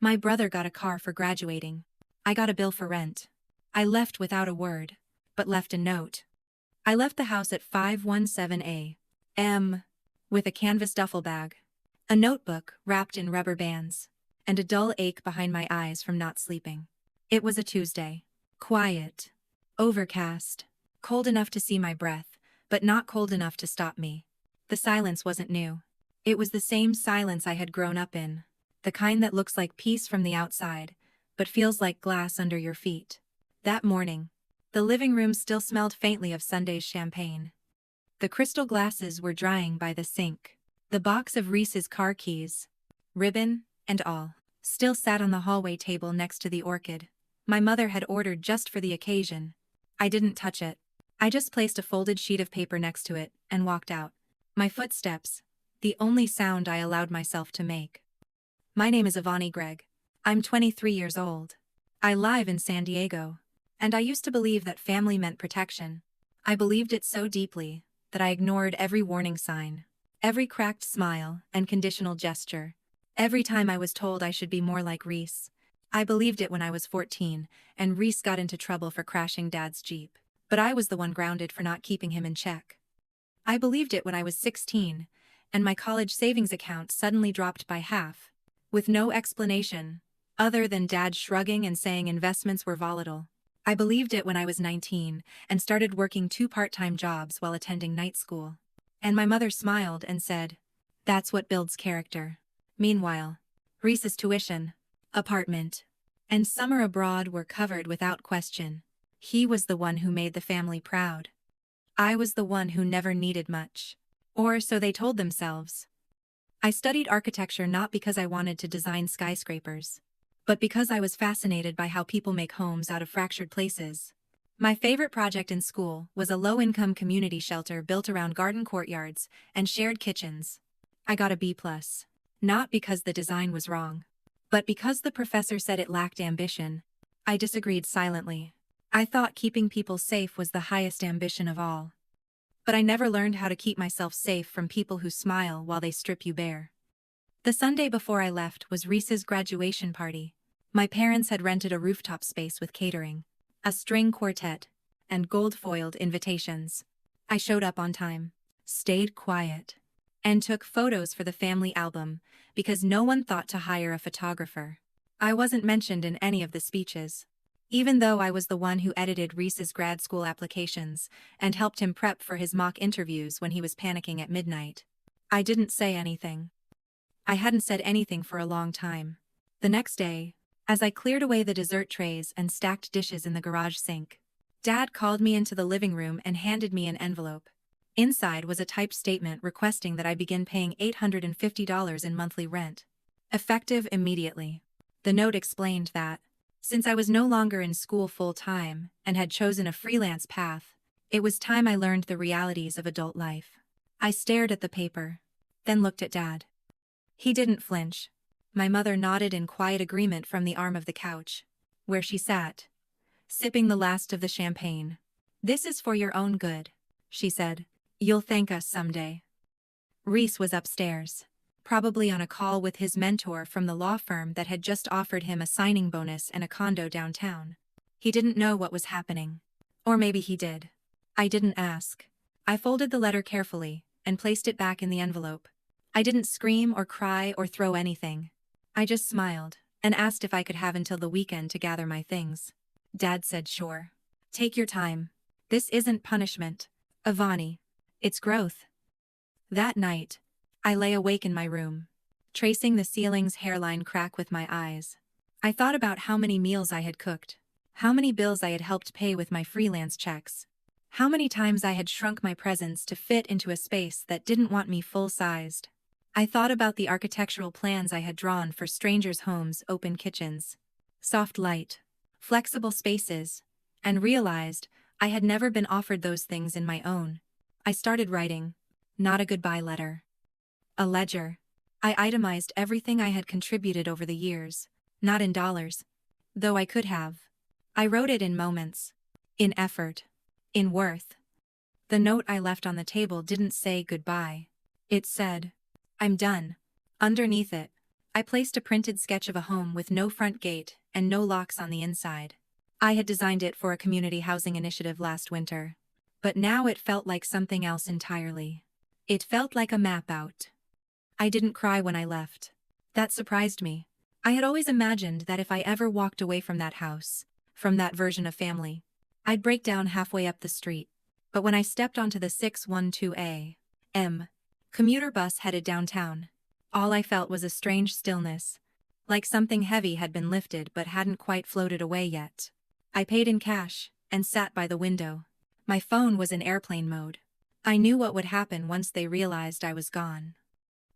My brother got a car for graduating. I got a bill for rent. I left without a word, but left a note. I left the house at 5:17 a.m. with a canvas duffel bag, a notebook wrapped in rubber bands, and a dull ache behind my eyes from not sleeping. It was a Tuesday. Quiet. Overcast. Cold enough to see my breath, but not cold enough to stop me. The silence wasn't new. It was the same silence I had grown up in, the kind that looks like peace from the outside, but feels like glass under your feet. That morning, the living room still smelled faintly of Sunday's champagne. The crystal glasses were drying by the sink. The box of Reese's car keys, ribbon and all, still sat on the hallway table next to the orchid. My mother had ordered just for the occasion. I didn't touch it. I just placed a folded sheet of paper next to it and walked out. My footsteps, the only sound I allowed myself to make. My name is Ivani Gregg. I'm 23 years old. I live in San Diego. And I used to believe that family meant protection. I believed it so deeply that I ignored every warning sign, every cracked smile and conditional gesture. Every time I was told I should be more like Reese. I believed it when I was 14, and Reese got into trouble for crashing Dad's Jeep. But I was the one grounded for not keeping him in check. I believed it when I was 16, and my college savings account suddenly dropped by half, with no explanation, other than Dad shrugging and saying investments were volatile. I believed it when I was 19, and started working 2 part-time jobs while attending night school. And my mother smiled and said, "That's what builds character." Meanwhile, Reese's tuition, apartment, and summer abroad were covered without question. He was the one who made the family proud. I was the one who never needed much. Or so they told themselves. I studied architecture not because I wanted to design skyscrapers, but because I was fascinated by how people make homes out of fractured places. My favorite project in school was a low-income community shelter built around garden courtyards and shared kitchens. I got a B+, not because the design was wrong, but because the professor said it lacked ambition. I disagreed silently. I thought keeping people safe was the highest ambition of all. But I never learned how to keep myself safe from people who smile while they strip you bare. The Sunday before I left was Reese's graduation party. My parents had rented a rooftop space with catering, a string quartet, and gold-foiled invitations. I showed up on time, stayed quiet, and took photos for the family album because no one thought to hire a photographer. I wasn't mentioned in any of the speeches, even though I was the one who edited Reese's grad school applications and helped him prep for his mock interviews when he was panicking at midnight. I didn't say anything. I hadn't said anything for a long time. The next day, as I cleared away the dessert trays and stacked dishes in the garage sink, Dad called me into the living room and handed me an envelope. Inside was a typed statement requesting that I begin paying $850 in monthly rent, effective immediately. The note explained that, since I was no longer in school full-time and had chosen a freelance path, it was time I learned the realities of adult life. I stared at the paper, then looked at Dad. He didn't flinch. My mother nodded in quiet agreement from the arm of the couch, where she sat, sipping the last of the champagne. "This is for your own good," she said. "You'll thank us someday." Reese was upstairs, probably on a call with his mentor from the law firm that had just offered him a signing bonus and a condo downtown. He didn't know what was happening. Or maybe he did. I didn't ask. I folded the letter carefully and placed it back in the envelope. I didn't scream or cry or throw anything. I just smiled and asked if I could have until the weekend to gather my things. Dad said, "Sure. Take your time. This isn't punishment, Ivani. It's growth." That night, I lay awake in my room, tracing the ceiling's hairline crack with my eyes. I thought about how many meals I had cooked, how many bills I had helped pay with my freelance checks, how many times I had shrunk my presence to fit into a space that didn't want me full-sized. I thought about the architectural plans I had drawn for strangers' homes, open kitchens, soft light, flexible spaces, and realized I had never been offered those things in my own. I started writing, not a goodbye letter. A ledger. I itemized everything I had contributed over the years, not in dollars, though I could have. I wrote it in moments, in effort, in worth. The note I left on the table didn't say goodbye. It said, "I'm done." Underneath it, I placed a printed sketch of a home with no front gate and no locks on the inside. I had designed it for a community housing initiative last winter. But now it felt like something else entirely. It felt like a map out. I didn't cry when I left. That surprised me. I had always imagined that if I ever walked away from that house, from that version of family, I'd break down halfway up the street. But when I stepped onto the 612A M commuter bus headed downtown, all I felt was a strange stillness, like something heavy had been lifted but hadn't quite floated away yet. I paid in cash and sat by the window. My phone was in airplane mode. I knew what would happen once they realized I was gone.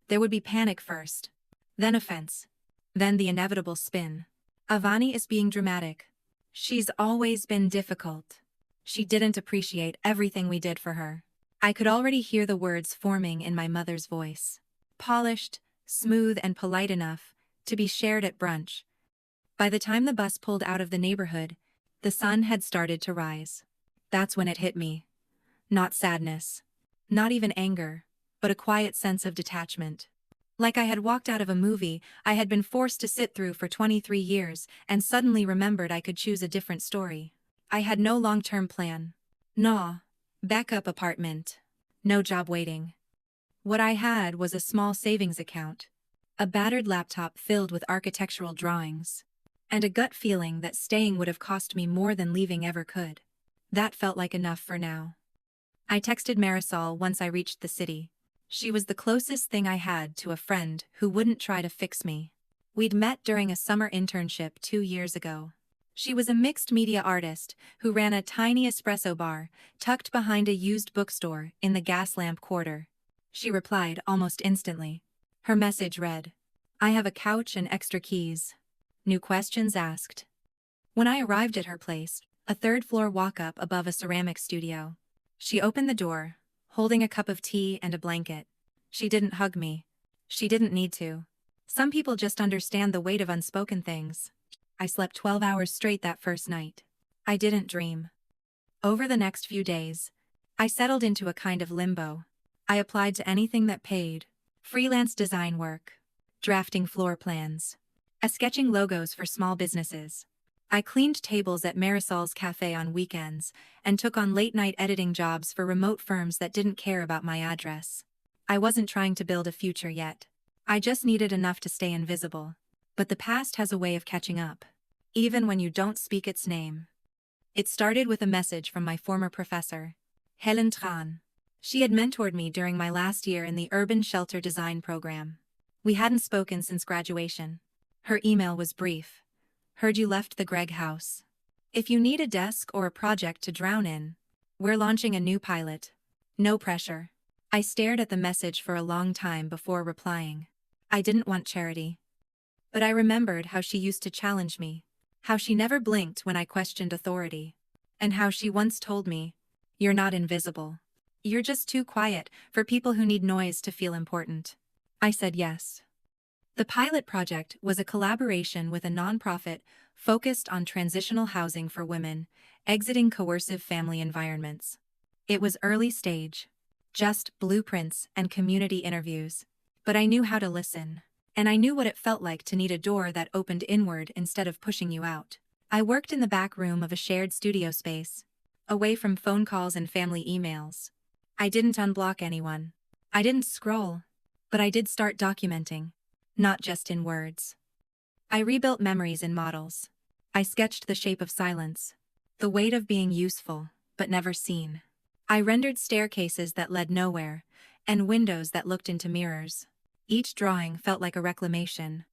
There would be panic first, then offense, then the inevitable spin. Avani is being dramatic. She's always been difficult. She didn't appreciate everything we did for her. I could already hear the words forming in my mother's voice. Polished, smooth and polite enough to be shared at brunch. By the time the bus pulled out of the neighborhood, the sun had started to rise. That's when it hit me. Not sadness. Not even anger, but a quiet sense of detachment. Like I had walked out of a movie I had been forced to sit through for 23 years and suddenly remembered I could choose a different story. I had no long-term plan. No backup apartment. No job waiting. What I had was a small savings account, a battered laptop filled with architectural drawings, and a gut feeling that staying would have cost me more than leaving ever could. That felt like enough for now. I texted Marisol once I reached the city. She was the closest thing I had to a friend who wouldn't try to fix me. We'd met during a summer internship 2 years ago. She was a mixed media artist who ran a tiny espresso bar tucked behind a used bookstore in the Gaslamp Quarter. She replied almost instantly. Her message read, "I have a couch and extra keys. New questions asked." When I arrived at her place, a third-floor walk-up above a ceramic studio, she opened the door, holding a cup of tea and a blanket. She didn't hug me. She didn't need to. Some people just understand the weight of unspoken things. I slept 12 hours straight that first night. I didn't dream. Over the next few days, I settled into a kind of limbo. I applied to anything that paid. Freelance design work, drafting floor plans, sketching logos for small businesses. I cleaned tables at Marisol's cafe on weekends and took on late-night editing jobs for remote firms that didn't care about my address. I wasn't trying to build a future yet. I just needed enough to stay invisible. But the past has a way of catching up, even when you don't speak its name. It started with a message from my former professor, Helen Tran. She had mentored me during my last year in the urban shelter design program. We hadn't spoken since graduation. Her email was brief. "Heard you left the Gregg house. If you need a desk or a project to drown in, we're launching a new pilot. No pressure." I stared at the message for a long time before replying. I didn't want charity. But I remembered how she used to challenge me, how she never blinked when I questioned authority, and how she once told me, "You're not invisible. You're just too quiet for people who need noise to feel important." I said yes. The pilot project was a collaboration with a nonprofit focused on transitional housing for women, exiting coercive family environments. It was early stage, just blueprints and community interviews. But I knew how to listen. And I knew what it felt like to need a door that opened inward instead of pushing you out. I worked in the back room of a shared studio space, away from phone calls and family emails. I didn't unblock anyone. I didn't scroll. But I did start documenting. Not just in words. I rebuilt memories in models. I sketched the shape of silence, the weight of being useful, but never seen. I rendered staircases that led nowhere, and windows that looked into mirrors. Each drawing felt like a reclamation.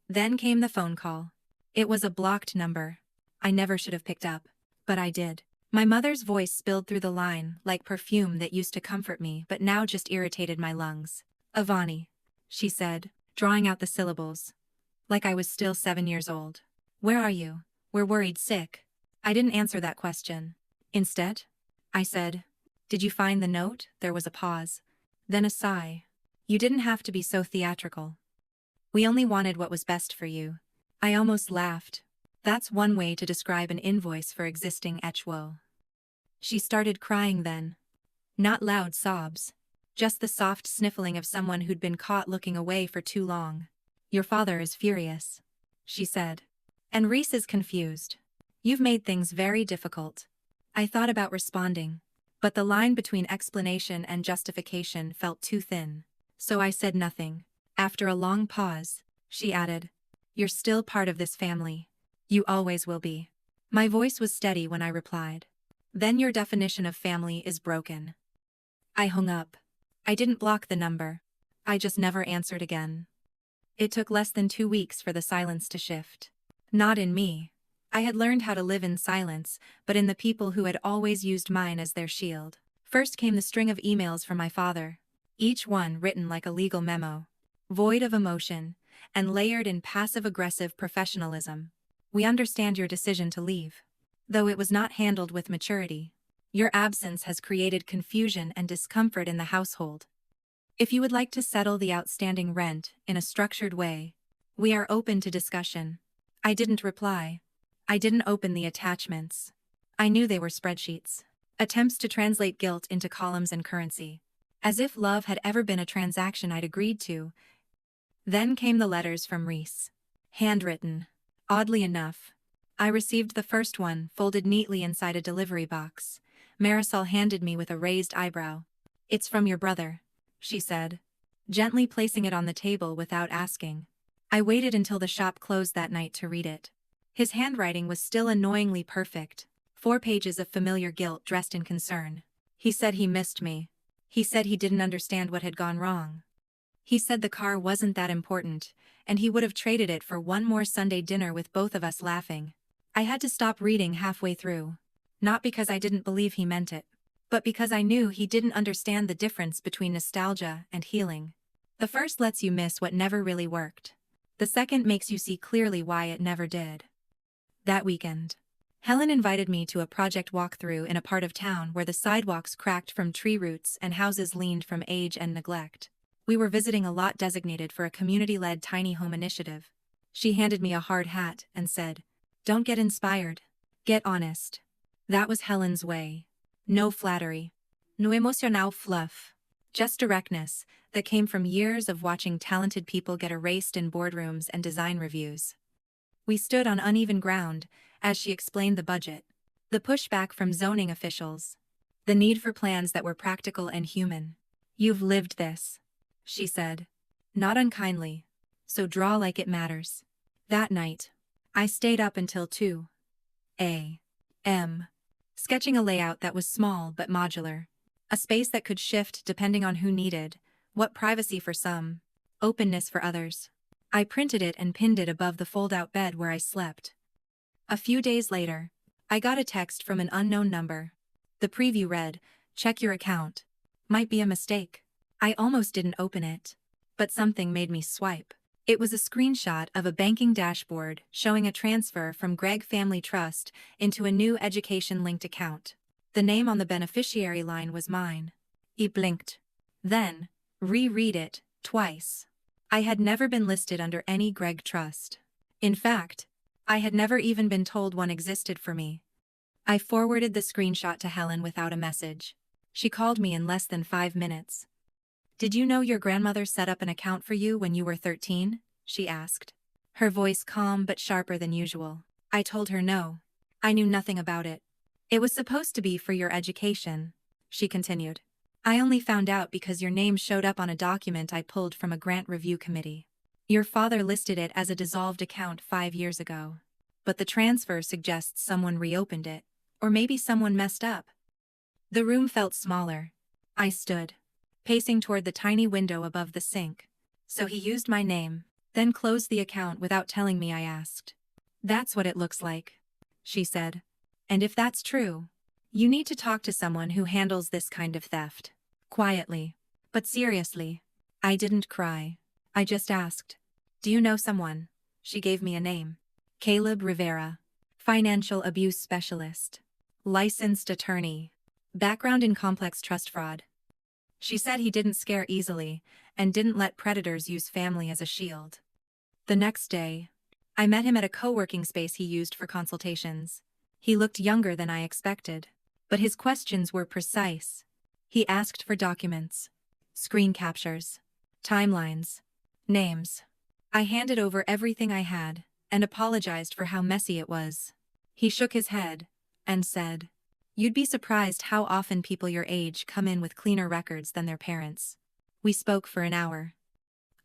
Then came the phone call. It was a blocked number. I never should have picked up, but I did. My mother's voice spilled through the line like perfume that used to comfort me but now just irritated my lungs. "Avani," she said, drawing out the syllables, like I was still 7 years old. "Where are you? We're worried sick." I didn't answer that question. Instead, I said, "Did you find the note?" There was a pause. Then a sigh. "You didn't have to be so theatrical. We only wanted what was best for you." I almost laughed. That's one way to describe an invoice for existing etchwo. She started crying then. Not loud sobs. Just the soft sniffling of someone who'd been caught looking away for too long. Your father is furious, she said. And Reese is confused. You've made things very difficult. I thought about responding, but the line between explanation and justification felt too thin. So I said nothing. After a long pause, she added, "You're still part of this family. You always will be." My voice was steady when I replied, "Then your definition of family is broken." I hung up. I didn't block the number. I just never answered again. It took less than 2 weeks for the silence to shift. Not in me. I had learned how to live in silence, but in the people who had always used mine as their shield. First came the string of emails from my father, each one written like a legal memo, void of emotion, and layered in passive-aggressive professionalism. "We understand your decision to leave. Though it was not handled with maturity. Your absence has created confusion and discomfort in the household. If you would like to settle the outstanding rent in a structured way, we are open to discussion." I didn't reply. I didn't open the attachments. I knew they were spreadsheets. Attempts to translate guilt into columns and currency. As if love had ever been a transaction I'd agreed to. Then came the letters from Reese. Handwritten. Oddly enough, I received the first one folded neatly inside a delivery box. Marisol handed me with a raised eyebrow. "It's from your brother," she said, gently placing it on the table without asking. I waited until the shop closed that night to read it. His handwriting was still annoyingly perfect. 4 pages of familiar guilt dressed in concern. He said he missed me. He said he didn't understand what had gone wrong. He said the car wasn't that important, and he would have traded it for one more Sunday dinner with both of us laughing. I had to stop reading halfway through. Not because I didn't believe he meant it, but because I knew he didn't understand the difference between nostalgia and healing. The first lets you miss what never really worked. The second makes you see clearly why it never did. That weekend, Helen invited me to a project walkthrough in a part of town where the sidewalks cracked from tree roots and houses leaned from age and neglect. We were visiting a lot designated for a community-led tiny home initiative. She handed me a hard hat and said, "Don't get inspired. Get honest." That was Helen's way. No flattery. No emocional fluff. Just directness that came from years of watching talented people get erased in boardrooms and design reviews. We stood on uneven ground as she explained the budget, the pushback from zoning officials, the need for plans that were practical and human. "You've lived this," she said, not unkindly, "so draw like it matters." That night, I stayed up until 2 a.m., sketching a layout that was small but modular, a space that could shift depending on who needed, what privacy for some, openness for others. I printed it and pinned it above the fold-out bed where I slept. A few days later, I got a text from an unknown number. The preview read, "Check your account. Might be a mistake." I almost didn't open it, but something made me swipe. It was a screenshot of a banking dashboard showing a transfer from Gregg Family Trust into a new education-linked account. The name on the beneficiary line was mine. I blinked. Then, reread it, twice. I had never been listed under any Gregg Trust. In fact, I had never even been told one existed for me. I forwarded the screenshot to Helen without a message. She called me in less than 5 minutes. "Did you know your grandmother set up an account for you when you were 13? She asked. Her voice calm but sharper than usual. I told her no. I knew nothing about it. "It was supposed to be for your education," she continued. "I only found out because your name showed up on a document I pulled from a grant review committee. Your father listed it as a dissolved account 5 years ago. But the transfer suggests someone reopened it, or maybe someone messed up." The room felt smaller. I stood, pacing toward the tiny window above the sink. "So he used my name, then closed the account without telling me?" I asked. "That's what it looks like," she said. "And if that's true, you need to talk to someone who handles this kind of theft." Quietly, but seriously. I didn't cry. I just asked, "Do you know someone?" She gave me a name. Caleb Rivera. Financial abuse specialist. Licensed attorney. Background in complex trust fraud. She said he didn't scare easily and didn't let predators use family as a shield. The next day, I met him at a co-working space he used for consultations. He looked younger than I expected, but his questions were precise. He asked for documents, screen captures, timelines, names. I handed over everything I had and apologized for how messy it was. He shook his head and said, "You'd be surprised how often people your age come in with cleaner records than their parents." We spoke for an hour.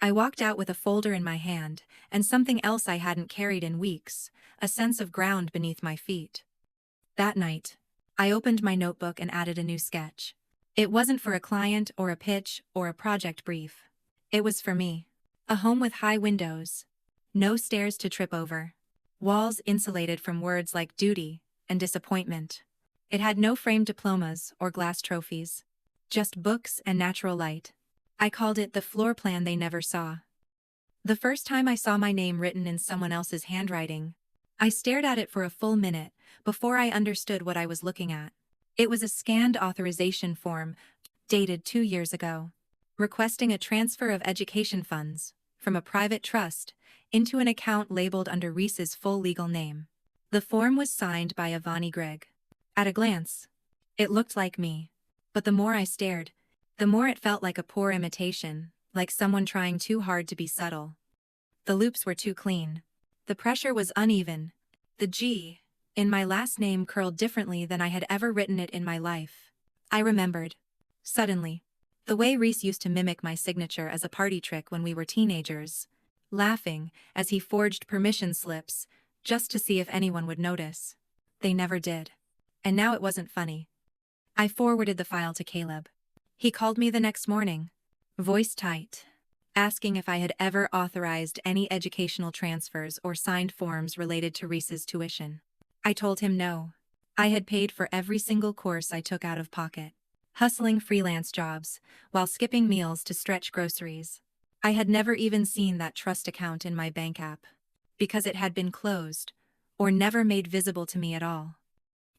I walked out with a folder in my hand and something else I hadn't carried in weeks, a sense of ground beneath my feet. That night, I opened my notebook and added a new sketch. It wasn't for a client or a pitch or a project brief. It was for me. A home with high windows. No stairs to trip over. Walls insulated from words like duty and disappointment. It had no framed diplomas or glass trophies. Just books and natural light. I called it the floor plan they never saw. The first time I saw my name written in someone else's handwriting, I stared at it for a full minute before I understood what I was looking at. It was a scanned authorization form, dated 2 years ago, requesting a transfer of education funds from a private trust into an account labeled under Reese's full legal name. The form was signed by Ivani Gregg. At a glance, it looked like me, but the more I stared, the more it felt like a poor imitation, like someone trying too hard to be subtle. The loops were too clean. The pressure was uneven. The G in my last name curled differently than I had ever written it in my life. I remembered, suddenly, the way Reese used to mimic my signature as a party trick when we were teenagers, laughing as he forged permission slips just to see if anyone would notice. They never did. And now it wasn't funny. I forwarded the file to Caleb. He called me the next morning, voice tight, asking if I had ever authorized any educational transfers or signed forms related to Reese's tuition. I told him no. I had paid for every single course I took out of pocket, hustling freelance jobs while skipping meals to stretch groceries. I had never even seen that trust account in my bank app, because it had been closed or never made visible to me at all.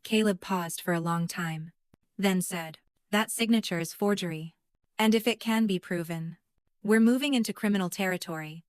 Caleb paused for a long time, then said, "That signature is forgery. And if it can be proven, we're moving into criminal territory."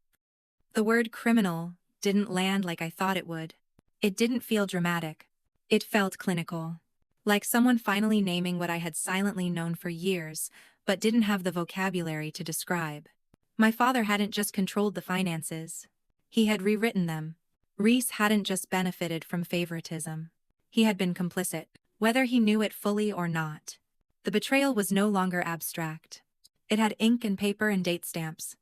The word criminal didn't land like I thought it would. It didn't feel dramatic. It felt clinical. Like someone finally naming what I had silently known for years, but didn't have the vocabulary to describe. My father hadn't just controlled the finances. He had rewritten them. Reese hadn't just benefited from favoritism. He had been complicit, whether he knew it fully or not. The betrayal was no longer abstract. It had ink and paper and date stamps.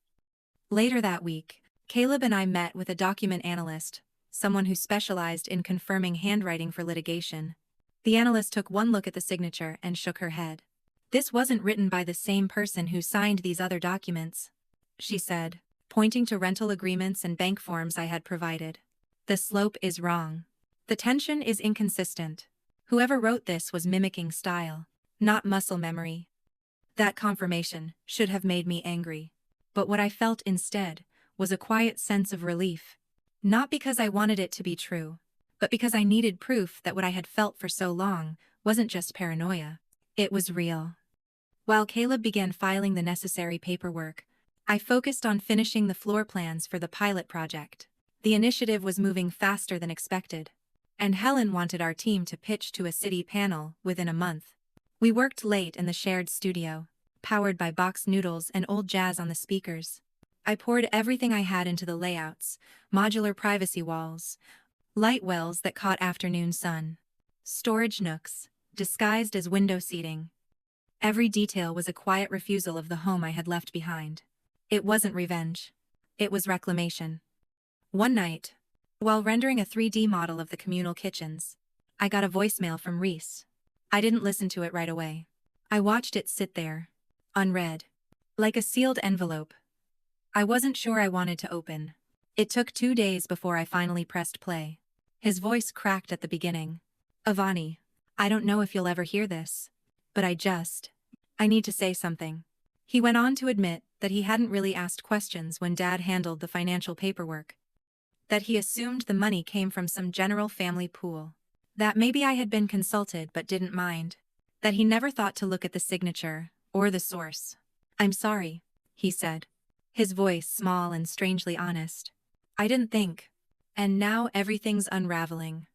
Later that week, Caleb and I met with a document analyst, someone who specialized in confirming handwriting for litigation. The analyst took one look at the signature and shook her head. "This wasn't written by the same person who signed these other documents," she said, pointing to rental agreements and bank forms I had provided. "The slope is wrong. The tension is inconsistent. Whoever wrote this was mimicking style, not muscle memory." That confirmation should have made me angry. But what I felt instead was a quiet sense of relief. Not because I wanted it to be true, but because I needed proof that what I had felt for so long wasn't just paranoia. It was real. While Caleb began filing the necessary paperwork, I focused on finishing the floor plans for the pilot project. The initiative was moving faster than expected, and Helen wanted our team to pitch to a city panel within a month. We worked late in the shared studio, powered by box noodles and old jazz on the speakers. I poured everything I had into the layouts, modular privacy walls, light wells that caught afternoon sun, storage nooks, disguised as window seating. Every detail was a quiet refusal of the home I had left behind. It wasn't revenge. It was reclamation. One night, while rendering a 3D model of the communal kitchens, I got a voicemail from Reese. I didn't listen to it right away. I watched it sit there, unread, like a sealed envelope. I wasn't sure I wanted to open. It took 2 days before I finally pressed play. His voice cracked at the beginning. "Ivani, I don't know if you'll ever hear this, but I need to say something." He went on to admit that he hadn't really asked questions when Dad handled the financial paperwork. That he assumed the money came from some general family pool. That maybe I had been consulted but didn't mind. That he never thought to look at the signature or the source. "I'm sorry," he said, his voice small and strangely honest. "I didn't think. And now everything's unraveling."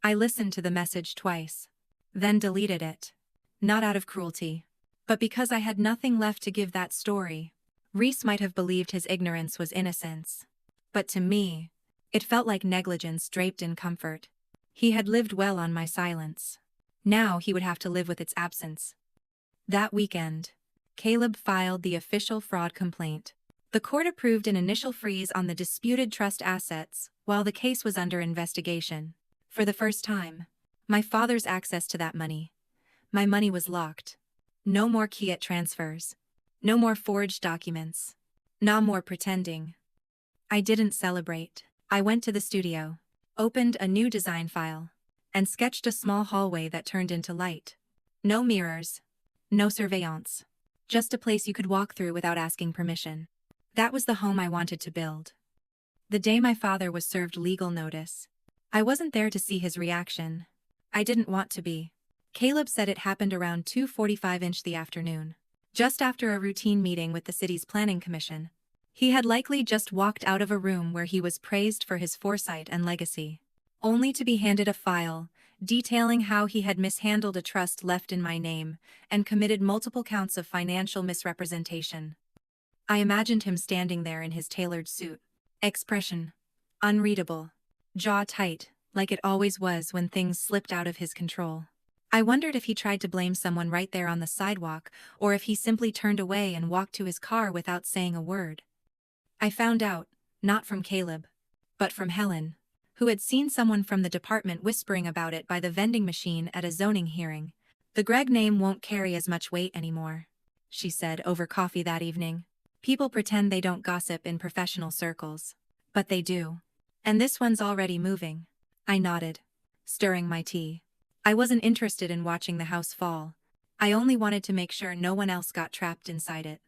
I listened to the message twice, then deleted it. Not out of cruelty, but because I had nothing left to give that story. Reese might have believed his ignorance was innocence. But to me, it felt like negligence draped in comfort. He had lived well on my silence. Now he would have to live with its absence. That weekend, Caleb filed the official fraud complaint. The court approved an initial freeze on the disputed trust assets while the case was under investigation. For the first time, my father's access to that money. My money was locked. No more Kiat transfers. No more forged documents. No more pretending. I didn't celebrate. I went to the studio, opened a new design file, and sketched a small hallway that turned into light. No mirrors. No surveillance. Just a place you could walk through without asking permission. That was the home I wanted to build. The day my father was served legal notice, I wasn't there to see his reaction. I didn't want to be. Caleb said it happened around 2:45 the afternoon, just after a routine meeting with the city's planning commission. He had likely just walked out of a room where he was praised for his foresight and legacy, only to be handed a file detailing how he had mishandled a trust left in my name and committed multiple counts of financial misrepresentation. I imagined him standing there in his tailored suit. Expression unreadable. Jaw tight, like it always was when things slipped out of his control. I wondered if he tried to blame someone right there on the sidewalk, or if he simply turned away and walked to his car without saying a word. I found out, not from Caleb, but from Helen, who had seen someone from the department whispering about it by the vending machine at a zoning hearing. The Greg name won't carry as much weight anymore, she said over coffee that evening. People pretend they don't gossip in professional circles. But they do. And this one's already moving. I nodded, stirring my tea. I wasn't interested in watching the house fall. I only wanted to make sure no one else got trapped inside it.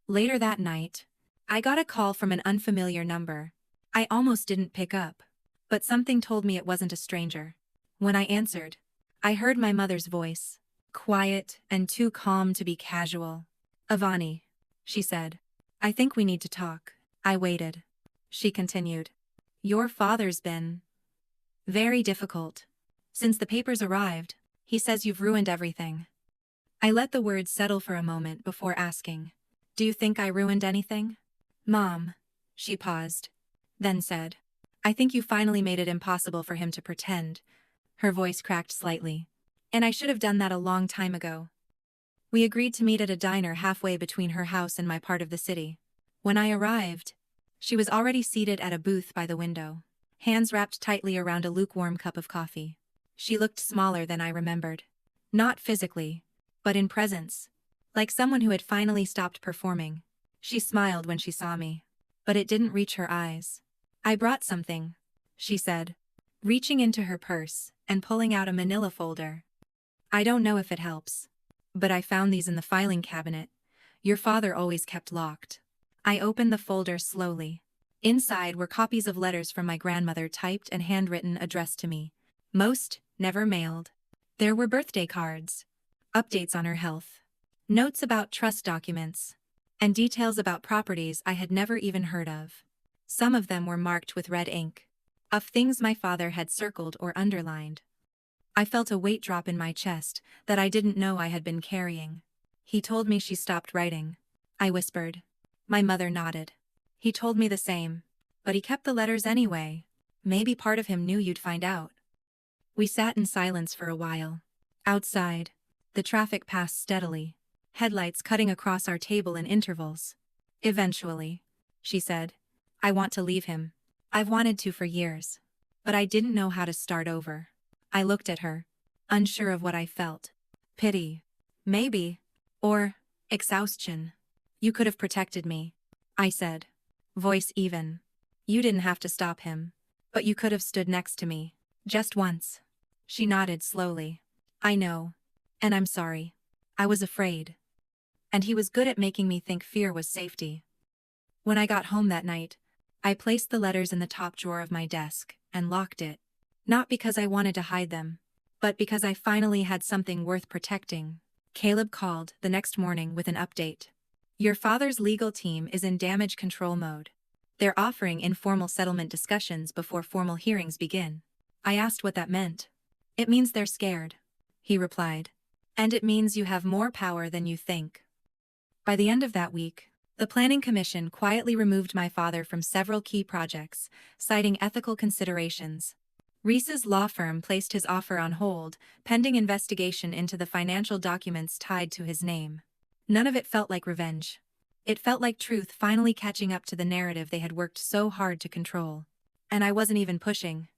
Later that night, I got a call from an unfamiliar number. I almost didn't pick up, but something told me it wasn't a stranger. When I answered, I heard my mother's voice, quiet and too calm to be casual. "Avani," she said. "I think we need to talk." I waited. She continued. "Your father's been very difficult. Since the papers arrived, he says you've ruined everything." I let the words settle for a moment before asking, "Do you think I ruined anything?" "Mom," she paused, then said, "I think you finally made it impossible for him to pretend." Her voice cracked slightly. "And I should have done that a long time ago." We agreed to meet at a diner halfway between her house and my part of the city. When I arrived, she was already seated at a booth by the window, hands wrapped tightly around a lukewarm cup of coffee. She looked smaller than I remembered. Not physically, but in presence, like someone who had finally stopped performing. She smiled when she saw me, but it didn't reach her eyes. "I brought something," she said, reaching into her purse and pulling out a manila folder. "I don't know if it helps, but I found these in the filing cabinet. Your father always kept locked." I opened the folder slowly. Inside were copies of letters from my grandmother typed and handwritten addressed to me. Most never mailed. There were birthday cards, updates on her health, notes about trust documents, and details about properties I had never even heard of. Some of them were marked with red ink, of things my father had circled or underlined. I felt a weight drop in my chest that I didn't know I had been carrying. "He told me she stopped writing," I whispered. My mother nodded. "He told me the same, but he kept the letters anyway. Maybe part of him knew you'd find out." We sat in silence for a while. Outside, the traffic passed steadily, headlights cutting across our table in intervals. "Eventually," she said, "I want to leave him. I've wanted to for years, but I didn't know how to start over." I looked at her, unsure of what I felt. Pity, maybe, or exhaustion. "You could have protected me," I said, voice even. "You didn't have to stop him, but you could have stood next to me, just once." She nodded slowly. "I know, and I'm sorry. I was afraid." And he was good at making me think fear was safety. When I got home that night, I placed the letters in the top drawer of my desk and locked it. Not because I wanted to hide them, but because I finally had something worth protecting. Caleb called the next morning with an update. "Your father's legal team is in damage control mode. They're offering informal settlement discussions before formal hearings begin." I asked what that meant. "It means they're scared," he replied. "And it means you have more power than you think." By the end of that week, The Planning Commission quietly removed my father from several key projects, citing ethical considerations. Reese's law firm placed his offer on hold, pending investigation into the financial documents tied to his name. None of it felt like revenge. It felt like truth finally catching up to the narrative they had worked so hard to control. And I wasn't even pushing.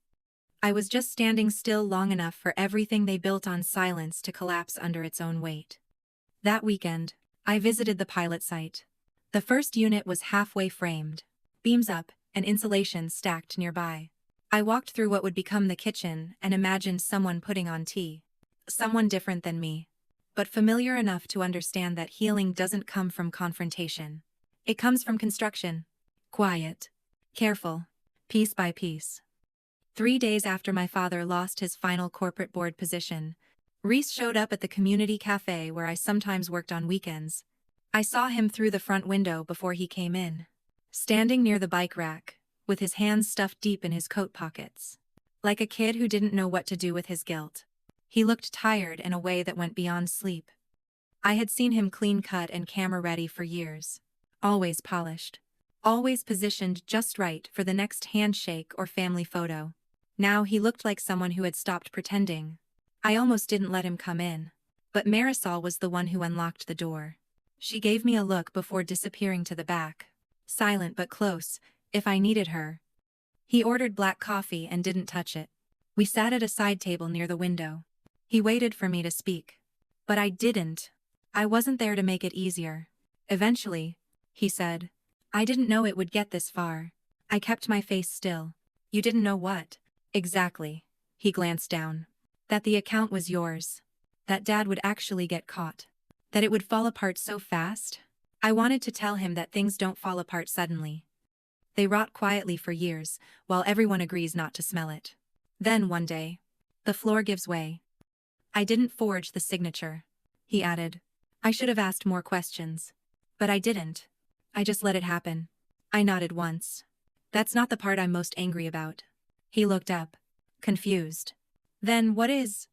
I was just standing still long enough for everything they built on silence to collapse under its own weight. That weekend, I visited the pilot site. The first unit was halfway framed, beams up, and insulation stacked nearby. I walked through what would become the kitchen and imagined someone putting on tea. Someone different than me, but familiar enough to understand that healing doesn't come from confrontation. It comes from construction. Quiet. Careful. Piece by piece. 3 days after my father lost his final corporate board position, Reese showed up at the community cafe where I sometimes worked on weekends. I saw him through the front window before he came in, standing near the bike rack, with his hands stuffed deep in his coat pockets. Like a kid who didn't know what to do with his guilt. He looked tired in a way that went beyond sleep. I had seen him clean-cut and camera-ready for years. Always polished. Always positioned just right for the next handshake or family photo. Now he looked like someone who had stopped pretending. I almost didn't let him come in. But Marisol was the one who unlocked the door. She gave me a look before disappearing to the back. Silent but close, if I needed her. He ordered black coffee and didn't touch it. We sat at a side table near the window. He waited for me to speak. But I didn't. I wasn't there to make it easier. Eventually, he said. I didn't know it would get this far. I kept my face still. You didn't know what? Exactly. He glanced down. That the account was yours. That Dad would actually get caught. That it would fall apart so fast. I wanted to tell him that things don't fall apart suddenly. They rot quietly for years, while everyone agrees not to smell it. Then one day, the floor gives way. I didn't forge the signature, he added. I should have asked more questions. But I didn't. I just let it happen. I nodded once. That's not the part I'm most angry about. He looked up, confused. Then what is?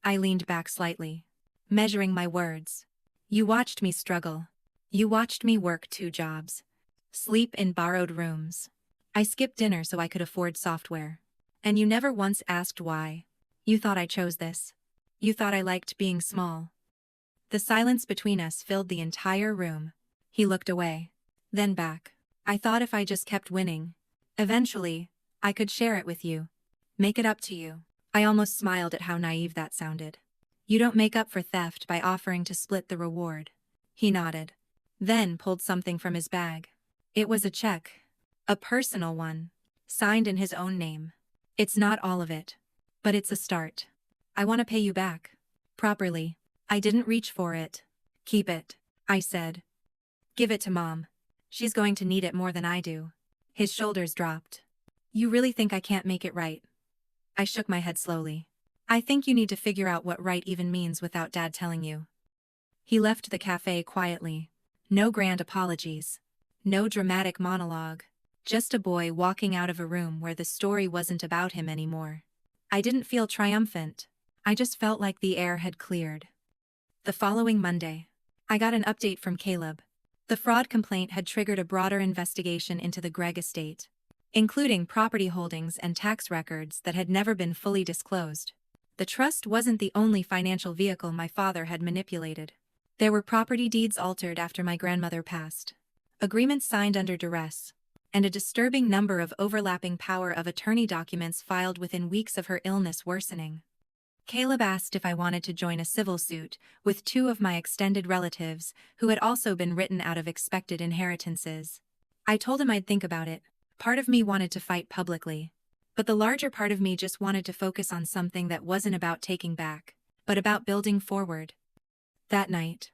I leaned back slightly, measuring my words. You watched me struggle. You watched me work 2 jobs. Sleep in borrowed rooms. I skipped dinner so I could afford software. And you never once asked why. You thought I chose this. You thought I liked being small. The silence between us filled the entire room. He looked away. Then back. I thought if I just kept winning, eventually, I could share it with you. Make it up to you. I almost smiled at how naive that sounded. You don't make up for theft by offering to split the reward. He nodded. Then pulled something from his bag. It was a check. A personal one. Signed in his own name. It's not all of it. But it's a start. I want to pay you back. Properly. I didn't reach for it. Keep it, I said. Give it to Mom. She's going to need it more than I do. His shoulders dropped. You really think I can't make it right? I shook my head slowly. I think you need to figure out what right even means without Dad telling you. He left the cafe quietly. No grand apologies. No dramatic monologue. Just a boy walking out of a room where the story wasn't about him anymore. I didn't feel triumphant. I just felt like the air had cleared. The following Monday, I got an update from Caleb. The fraud complaint had triggered a broader investigation into the Gregg estate, including property holdings and tax records that had never been fully disclosed. The trust wasn't the only financial vehicle my father had manipulated. There were property deeds altered after my grandmother passed, agreements signed under duress, and a disturbing number of overlapping power of attorney documents filed within weeks of her illness worsening. Caleb asked if I wanted to join a civil suit with 2 of my extended relatives who had also been written out of expected inheritances. I told him I'd think about it. Part of me wanted to fight publicly, but the larger part of me just wanted to focus on something that wasn't about taking back, but about building forward. That night,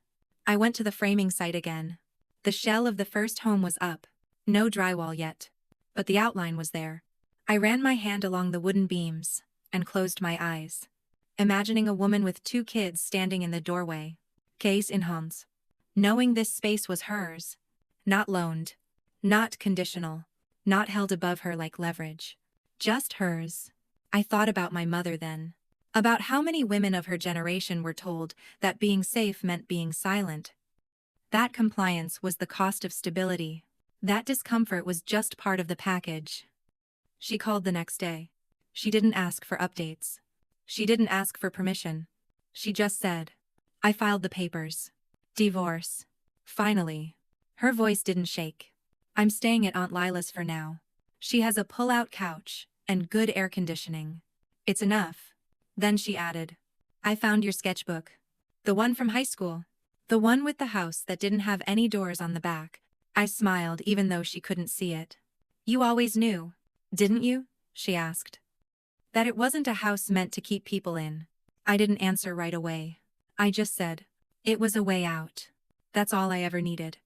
I went to the framing site again. The shell of the first home was up. No drywall yet, but the outline was there. I ran my hand along the wooden beams and closed my eyes, imagining a woman with 2 kids standing in the doorway, gaze in Hans, knowing this space was hers, not loaned, not conditional, not held above her like leverage, just hers. I thought about my mother then, about how many women of her generation were told that being safe meant being silent, That compliance was the cost of stability. That discomfort was just part of the package. She called the next day. She didn't ask for updates. She didn't ask for permission. She just said, "I filed the papers. Divorce. Finally." Her voice didn't shake. "I'm staying at Aunt Lila's for now. She has a pull-out couch and good air conditioning. It's enough." Then she added, "I found your sketchbook. The one from high school. The one with the house that didn't have any doors on the back." I smiled even though she couldn't see it. "You always knew, didn't you?" she asked. "That it wasn't a house meant to keep people in." I didn't answer right away. I just said, "It was a way out." That's all I ever needed.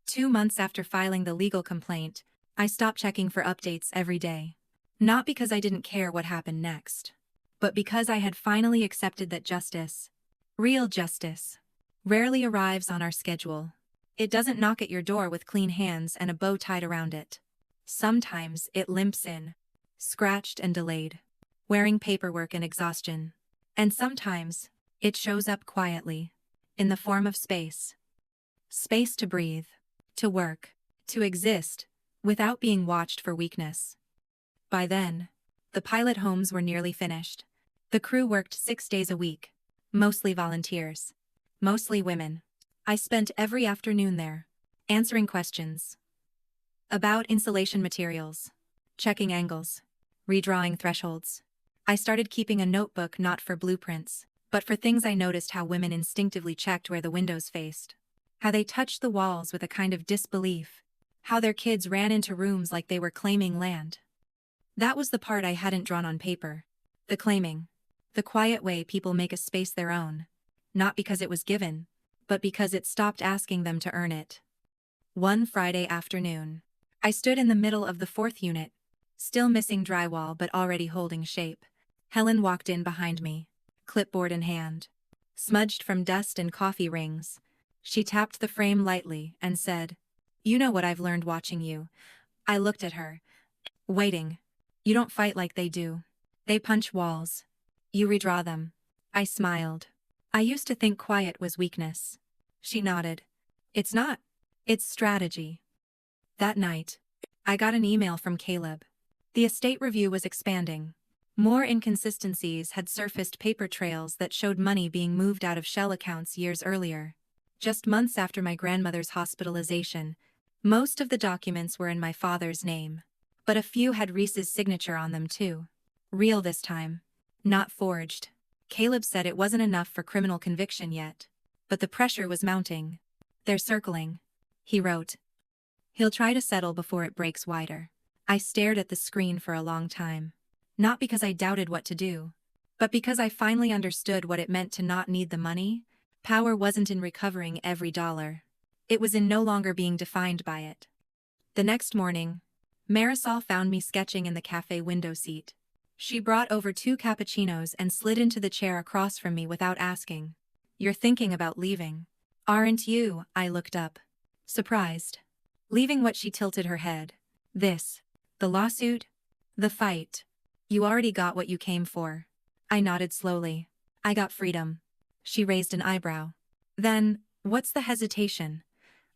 2 months after filing the legal complaint, I stopped checking for updates every day. Not because I didn't care what happened next, but because I had finally accepted that justice, real justice, rarely arrives on our schedule. It doesn't knock at your door with clean hands and a bow tied around it. Sometimes it limps in, scratched and delayed, wearing paperwork and exhaustion. And sometimes it shows up quietly, in the form of space. Space to breathe, to work, to exist, without being watched for weakness. By then, the pilot homes were nearly finished. The crew worked 6 days a week, mostly volunteers, mostly women. I spent every afternoon there, answering questions about insulation materials, checking angles, redrawing thresholds. I started keeping a notebook not for blueprints, but for things I noticed: how women instinctively checked where the windows faced, how they touched the walls with a kind of disbelief, how their kids ran into rooms like they were claiming land. That was the part I hadn't drawn on paper. The claiming. The quiet way people make a space their own. Not because it was given, but because it stopped asking them to earn it. One Friday afternoon, I stood in the middle of the fourth unit, still missing drywall but already holding shape. Helen walked in behind me, clipboard in hand, smudged from dust and coffee rings. She tapped the frame lightly and said, "You know what I've learned watching you." I looked at her. "Waiting. You don't fight like they do. They punch walls. You redraw them." I smiled. "I used to think quiet was weakness." She nodded. "It's not. It's strategy." That night, I got an email from Caleb. The estate review was expanding. More inconsistencies had surfaced: paper trails that showed money being moved out of shell accounts years earlier, just months after my grandmother's hospitalization. Most of the documents were in my father's name, but a few had Reese's signature on them too. Real this time, not forged. Caleb said it wasn't enough for criminal conviction yet, but the pressure was mounting. "They're circling," he wrote. "He'll try to settle before it breaks wider." I stared at the screen for a long time. Not because I doubted what to do, but because I finally understood what it meant to not need the money. Power wasn't in recovering every dollar. It was in no longer being defined by it. The next morning, Marisol found me sketching in the cafe window seat. She brought over 2 cappuccinos and slid into the chair across from me without asking. "You're thinking about leaving, aren't you?" I looked up, surprised. "Leaving what?" She tilted her head. "This. The lawsuit? The fight. You already got what you came for." I nodded slowly. "I got freedom." She raised an eyebrow. "Then, what's the hesitation?"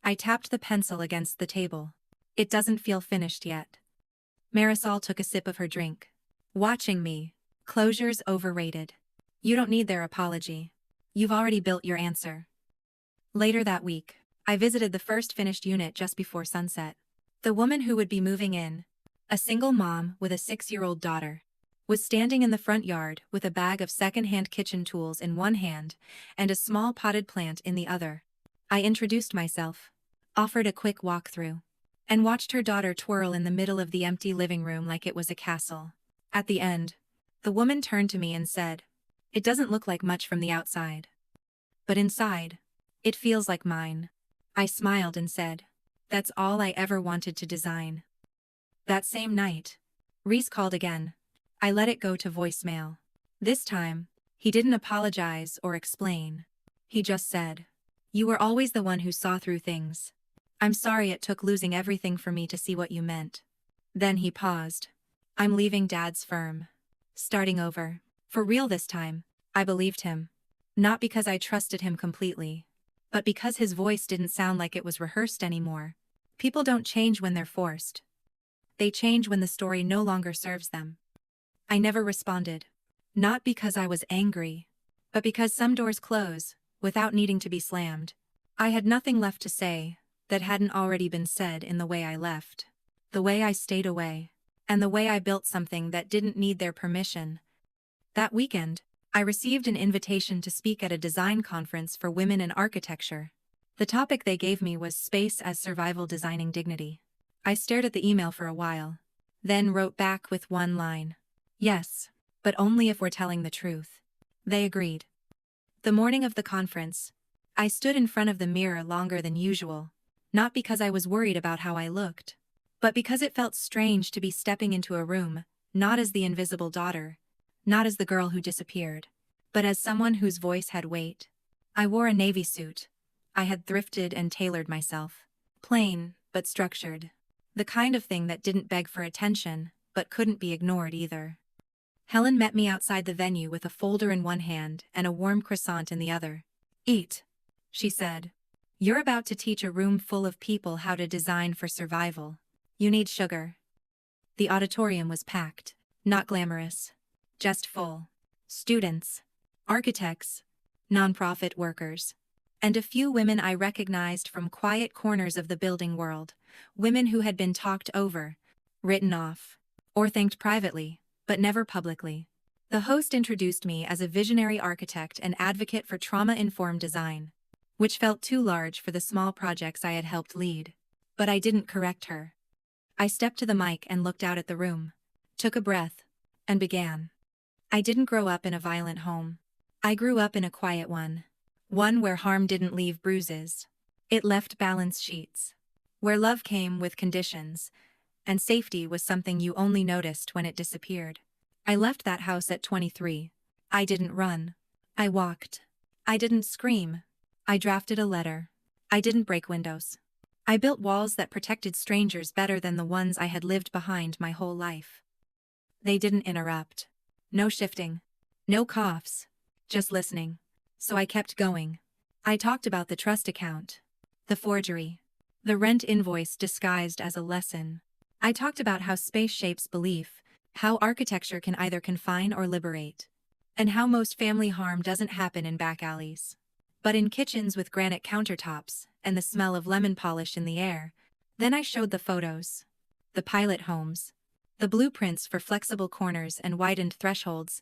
I tapped the pencil against the table. "It doesn't feel finished yet." Marisol took a sip of her drink. Watching me. "Closure's overrated. You don't need their apology. You've already built your answer." Later that week, I visited the first finished unit just before sunset. The woman who would be moving in, a single mom with a 6-year-old daughter, was standing in the front yard with a bag of second-hand kitchen tools in one hand and a small potted plant in the other. I introduced myself, offered a quick walkthrough, and watched her daughter twirl in the middle of the empty living room like it was a castle. At the end, the woman turned to me and said, "It doesn't look like much from the outside, but inside, it feels like mine." I smiled and said, "That's all I ever wanted to design." That same night, Reese called again. I let it go to voicemail. This time, he didn't apologize or explain. He just said, "You were always the one who saw through things. I'm sorry it took losing everything for me to see what you meant." Then he paused. "I'm leaving Dad's firm. Starting over. For real this time." I believed him. Not because I trusted him completely, But because his voice didn't sound like it was rehearsed anymore, people don't change when they're forced. They change when the story no longer serves them. I never responded. Not because I was angry, but because some doors close without needing to be slammed. I had nothing left to say that hadn't already been said in the way I left, the way I stayed away, and the way I built something that didn't need their permission. That weekend, I received an invitation to speak at a design conference for women in architecture. The topic they gave me was space as survival designing dignity. I stared at the email for a while, then wrote back with one line. Yes, but only if we're telling the truth. They agreed. The morning of the conference, I stood in front of the mirror longer than usual, not because I was worried about how I looked, but because it felt strange to be stepping into a room, not as the invisible daughter, not as the girl who disappeared, but as someone whose voice had weight. I wore a navy suit. I had thrifted and tailored myself. Plain, but structured. The kind of thing that didn't beg for attention, but couldn't be ignored either. Helen met me outside the venue with a folder in one hand and a warm croissant in the other. Eat, she said. You're about to teach a room full of people how to design for survival. You need sugar. The auditorium was packed, not glamorous, just full. Students, architects, nonprofit workers, and a few women I recognized from quiet corners of the building world, women who had been talked over, written off, or thanked privately, but never publicly. The host introduced me as a visionary architect and advocate for trauma-informed design, which felt too large for the small projects I had helped lead. But I didn't correct her. I stepped to the mic and looked out at the room, took a breath, and began. I didn't grow up in a violent home. I grew up in a quiet one where harm didn't leave bruises. It left balance sheets, where love came with conditions, and safety was something you only noticed when it disappeared. I left that house at 23. I didn't run. I walked. I didn't scream. I drafted a letter. I didn't break windows. I built walls that protected strangers better than the ones I had lived behind my whole life. They didn't interrupt. No shifting. No coughs. Just listening. So I kept going. I talked about the trust account, the forgery, the rent invoice disguised as a lesson. I talked about how space shapes belief, how architecture can either confine or liberate, and how most family harm doesn't happen in back alleys, but in kitchens with granite countertops and the smell of lemon polish in the air. Then I showed the photos, the pilot homes, the blueprints for flexible corners and widened thresholds.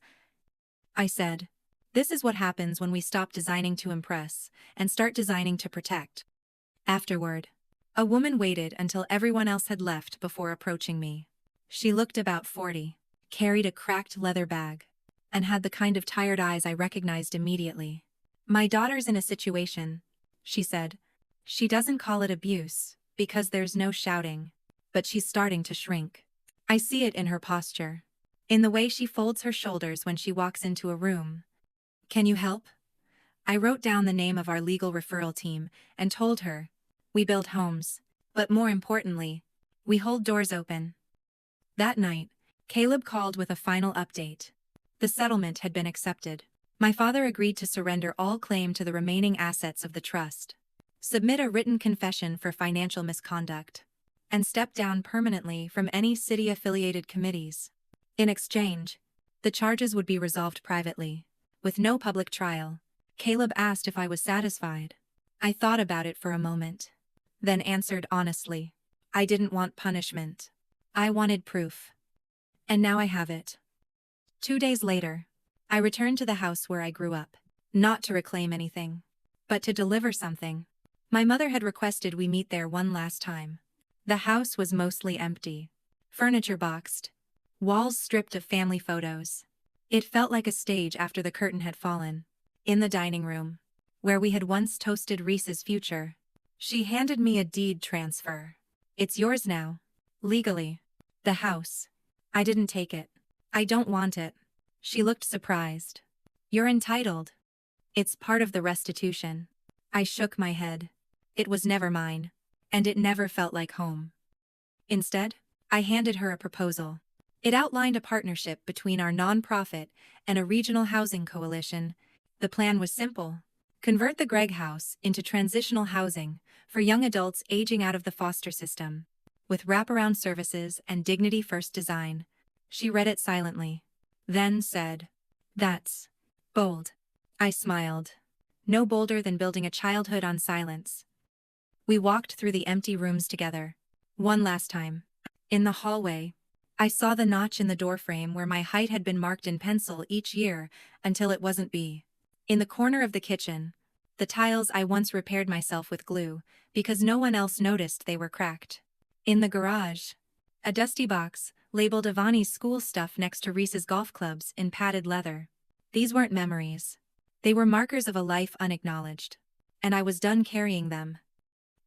I said, this is what happens when we stop designing to impress and start designing to protect. Afterward, a woman waited until everyone else had left before approaching me. She looked about 40, carried a cracked leather bag, and had the kind of tired eyes I recognized immediately. My daughter's in a situation, she said. She doesn't call it abuse, because there's no shouting, but she's starting to shrink. I see it in her posture, in the way she folds her shoulders when she walks into a room. Can you help? I wrote down the name of our legal referral team and told her, we build homes, but more importantly, we hold doors open. That night, Caleb called with a final update. The settlement had been accepted. My father agreed to surrender all claim to the remaining assets of the trust, submit a written confession for financial misconduct, and step down permanently from any city-affiliated committees. In exchange, the charges would be resolved privately, with no public trial. Caleb asked if I was satisfied. I thought about it for a moment, then answered honestly. I didn't want punishment. I wanted proof. And now I have it. 2 days later, I returned to the house where I grew up, not to reclaim anything, but to deliver something. My mother had requested we meet there one last time. The house was mostly empty, furniture boxed, walls stripped of family photos. It felt like a stage after the curtain had fallen. In the dining room, where we had once toasted Reese's future, she handed me a deed transfer. It's yours now. Legally. The house. I didn't take it. I don't want it. She looked surprised. You're entitled. It's part of the restitution. I shook my head. It was never mine, and it never felt like home. Instead, I handed her a proposal. It outlined a partnership between our nonprofit and a regional housing coalition. The plan was simple. Convert the Gregg house into transitional housing for young adults aging out of the foster system, with wraparound services and dignity-first design. She read it silently, then said, "That's bold." I smiled. No bolder than building a childhood on silence. We walked through the empty rooms together. One last time. In the hallway, I saw the notch in the doorframe where my height had been marked in pencil each year until it wasn't B. In the corner of the kitchen, the tiles I once repaired myself with glue because no one else noticed they were cracked. In the garage, a dusty box labeled Ivani's school stuff next to Reese's golf clubs in padded leather. These weren't memories. They were markers of a life unacknowledged. And I was done carrying them.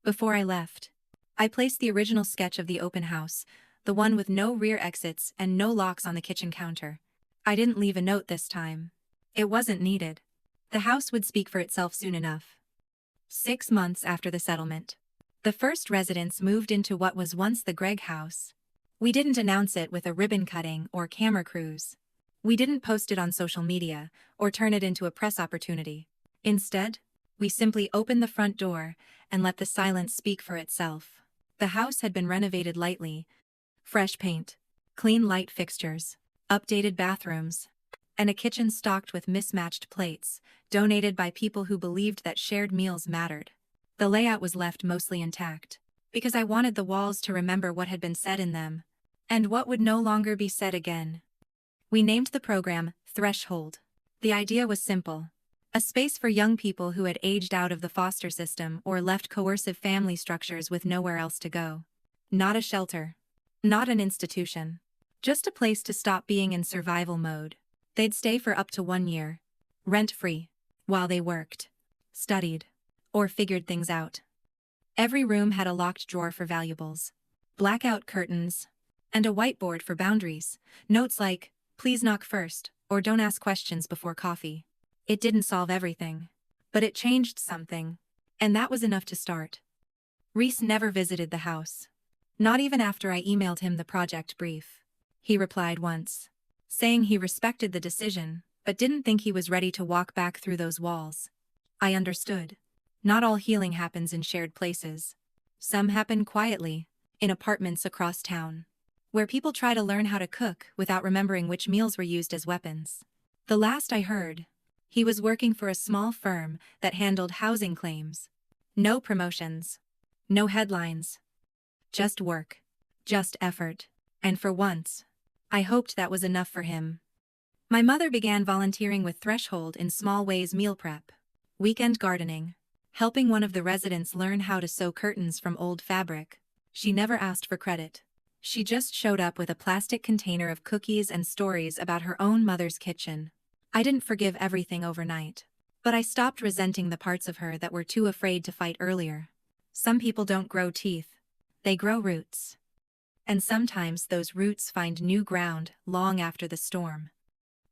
Before I left, I placed the original sketch of the open house, the one with no rear exits and no locks on the kitchen counter. I didn't leave a note this time. It wasn't needed. The house would speak for itself soon enough. 6 months after the settlement, the first residents moved into what was once the Gregg house. We didn't announce it with a ribbon cutting or camera crews. We didn't post it on social media or turn it into a press opportunity. Instead, we simply opened the front door and let the silence speak for itself. The house had been renovated lightly. Fresh paint, clean light fixtures, updated bathrooms, and a kitchen stocked with mismatched plates, donated by people who believed that shared meals mattered. The layout was left mostly intact, because I wanted the walls to remember what had been said in them, and what would no longer be said again. We named the program Threshold. The idea was simple. A space for young people who had aged out of the foster system or left coercive family structures with nowhere else to go. Not a shelter. Not an institution. Just a place to stop being in survival mode. They'd stay for up to 1 year, rent-free, while they worked, studied, or figured things out. Every room had a locked drawer for valuables, blackout curtains, and a whiteboard for boundaries. Notes like, "Please knock first," or "Don't ask questions before coffee." It didn't solve everything, but it changed something, and that was enough to start. Reese never visited the house. Not even after I emailed him the project brief. He replied once, saying he respected the decision, but didn't think he was ready to walk back through those walls. I understood. Not all healing happens in shared places. Some happen quietly, in apartments across town, where people try to learn how to cook without remembering which meals were used as weapons. The last I heard, he was working for a small firm that handled housing claims. No promotions. No headlines. Just work. Just effort. And for once, I hoped that was enough for him. My mother began volunteering with Threshold in small ways: meal prep, weekend gardening, helping one of the residents learn how to sew curtains from old fabric. She never asked for credit. She just showed up with a plastic container of cookies and stories about her own mother's kitchen. I didn't forgive everything overnight, but I stopped resenting the parts of her that were too afraid to fight earlier. Some people don't grow teeth. They grow roots. And sometimes those roots find new ground long after the storm.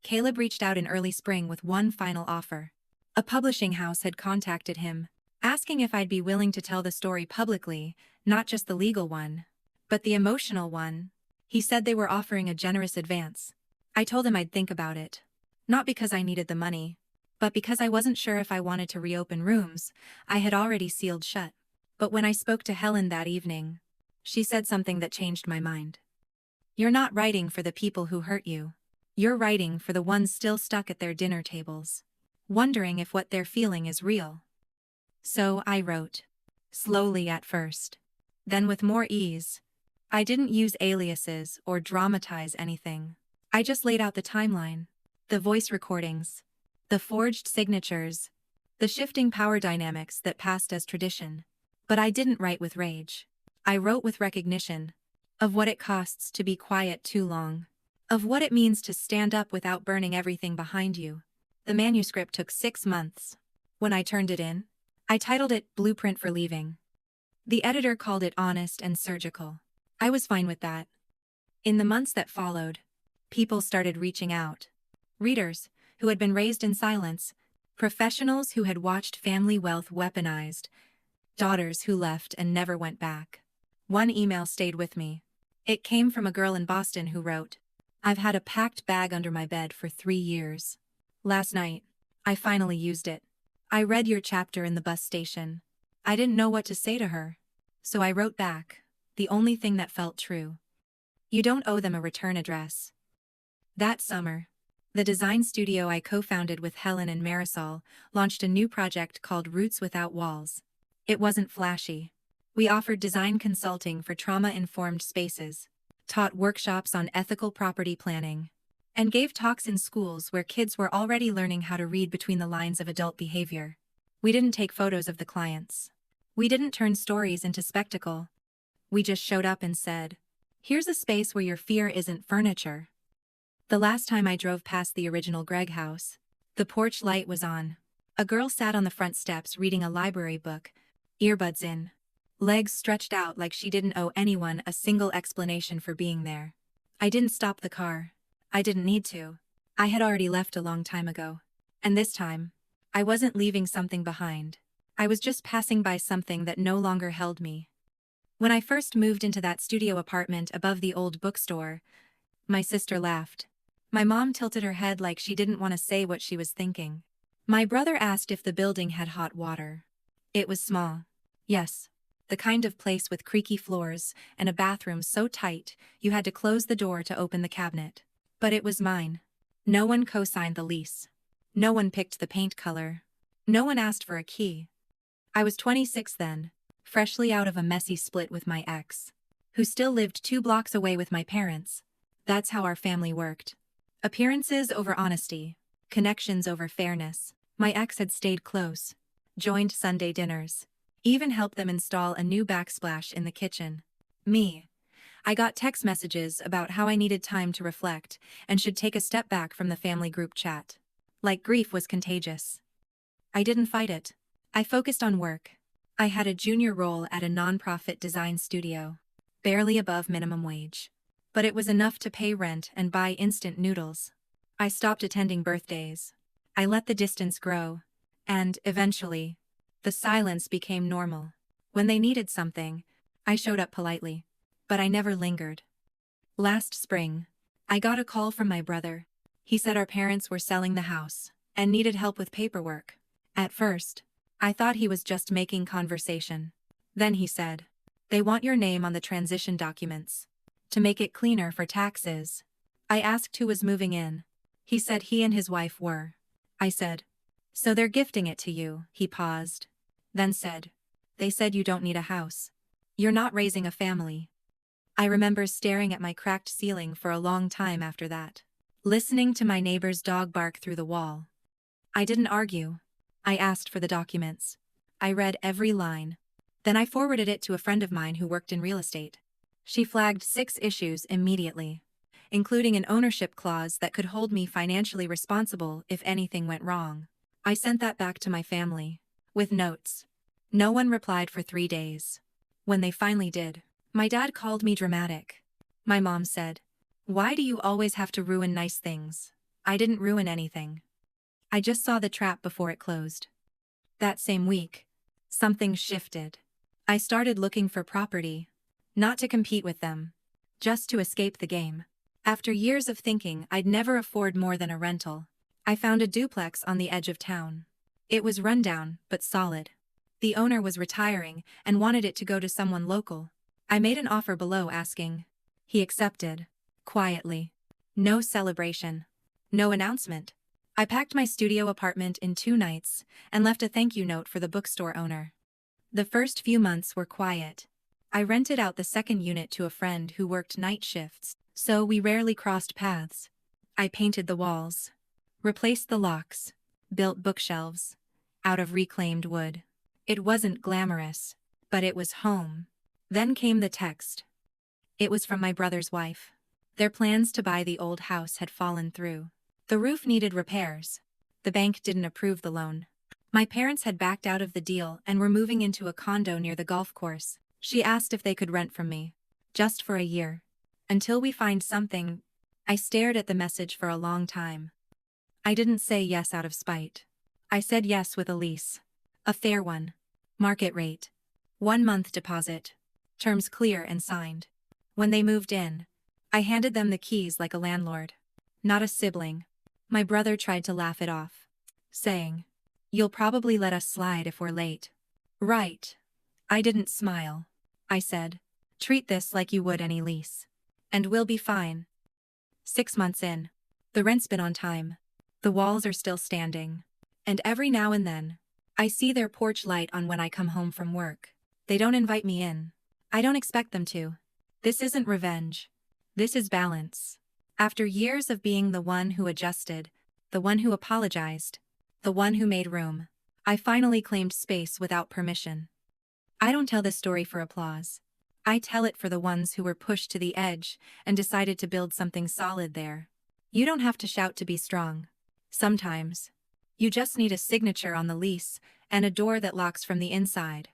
Caleb reached out in early spring with one final offer. A publishing house had contacted him, asking if I'd be willing to tell the story publicly, not just the legal one, but the emotional one. He said they were offering a generous advance. I told him I'd think about it. Not because I needed the money, but because I wasn't sure if I wanted to reopen rooms I had already sealed shut. But when I spoke to Helen that evening, she said something that changed my mind. "You're not writing for the people who hurt you. You're writing for the ones still stuck at their dinner tables, wondering if what they're feeling is real." So I wrote. Slowly at first. Then with more ease. I didn't use aliases or dramatize anything. I just laid out the timeline. The voice recordings, the forged signatures, the shifting power dynamics that passed as tradition. But I didn't write with rage. I wrote with recognition of what it costs to be quiet too long, of what it means to stand up without burning everything behind you. The manuscript took 6 months. When I turned it in, I titled it Blueprint for Leaving. The editor called it honest and surgical. I was fine with that. In the months that followed, people started reaching out. Readers who had been raised in silence, professionals who had watched family wealth weaponized, daughters who left and never went back. One email stayed with me. It came from a girl in Boston who wrote, "I've had a packed bag under my bed for 3 years. Last night, I finally used it. I read your chapter in the bus station. I didn't know what to say to her. So I wrote back, the only thing that felt true. You don't owe them a return address. That summer, the design studio I co-founded with Helen and Marisol launched a new project called Roots Without Walls. It wasn't flashy. We offered design consulting for trauma-informed spaces, taught workshops on ethical property planning, and gave talks in schools where kids were already learning how to read between the lines of adult behavior. We didn't take photos of the clients. We didn't turn stories into spectacle. We just showed up and said, "Here's a space where your fear isn't furniture." The last time I drove past the original Gregg house, the porch light was on. A girl sat on the front steps reading a library book, earbuds in, legs stretched out like she didn't owe anyone a single explanation for being there. I didn't stop the car. I didn't need to. I had already left a long time ago. And this time, I wasn't leaving something behind. I was just passing by something that no longer held me. When I first moved into that studio apartment above the old bookstore, my sister laughed. My mom tilted her head like she didn't want to say what she was thinking. My brother asked if the building had hot water. It was small. Yes. The kind of place with creaky floors and a bathroom so tight you had to close the door to open the cabinet. But it was mine. No one co-signed the lease. No one picked the paint color. No one asked for a key. I was 26 then, freshly out of a messy split with my ex, who still lived 2 blocks away with my parents. That's how our family worked. Appearances over honesty, connections over fairness. My ex had stayed close, joined Sunday dinners, even helped them install a new backsplash in the kitchen. Me, I got text messages about how I needed time to reflect and should take a step back from the family group chat. Like grief was contagious. I didn't fight it. I focused on work. I had a junior role at a nonprofit design studio, barely above minimum wage. But it was enough to pay rent and buy instant noodles. I stopped attending birthdays. I let the distance grow. And, eventually, the silence became normal. When they needed something, I showed up politely. But I never lingered. Last spring, I got a call from my brother. He said our parents were selling the house and needed help with paperwork. At first, I thought he was just making conversation. Then he said, "They want your name on the transition documents to make it cleaner for taxes." I asked who was moving in. He said he and his wife were. I said, "So they're gifting it to you." He paused, then said, "They said you don't need a house. You're not raising a family." I remember staring at my cracked ceiling for a long time after that, listening to my neighbor's dog bark through the wall. I didn't argue. I asked for the documents. I read every line. Then I forwarded it to a friend of mine who worked in real estate. She flagged 6 issues immediately, including an ownership clause that could hold me financially responsible if anything went wrong. I sent that back to my family, with notes. No one replied for 3 days. When they finally did, my dad called me dramatic. My mom said, "Why do you always have to ruin nice things?" I didn't ruin anything. I just saw the trap before it closed. That same week, something shifted. I started looking for property, not to compete with them, just to escape the game. After years of thinking I'd never afford more than a rental, I found a duplex on the edge of town. It was rundown, but solid. The owner was retiring and wanted it to go to someone local. I made an offer below asking. He accepted, quietly. No celebration. No announcement. I packed my studio apartment in 2 nights and left a thank you note for the bookstore owner. The first few months were quiet. I rented out the second unit to a friend who worked night shifts, so we rarely crossed paths. I painted the walls, replaced the locks, built bookshelves, out of reclaimed wood. It wasn't glamorous, but it was home. Then came the text. It was from my brother's wife. Their plans to buy the old house had fallen through. The roof needed repairs. The bank didn't approve the loan. My parents had backed out of the deal and were moving into a condo near the golf course. She asked if they could rent from me, just for a year. Until we find something. I stared at the message for a long time. I didn't say yes out of spite. I said yes with a lease. A fair one. Market rate. 1-month deposit. Terms clear and signed. When they moved in, I handed them the keys like a landlord. Not a sibling. My brother tried to laugh it off, saying, You'll probably let us slide if we're late. Right. I didn't smile. I said, treat this like you would any lease. And we'll be fine. 6 months in. The rent's been on time. The walls are still standing. And every now and then, I see their porch light on when I come home from work. They don't invite me in. I don't expect them to. This isn't revenge. This is balance. After years of being the one who adjusted, the one who apologized, the one who made room, I finally claimed space without permission. I don't tell this story for applause. I tell it for the ones who were pushed to the edge and decided to build something solid there. You don't have to shout to be strong. Sometimes, you just need a signature on the lease and a door that locks from the inside.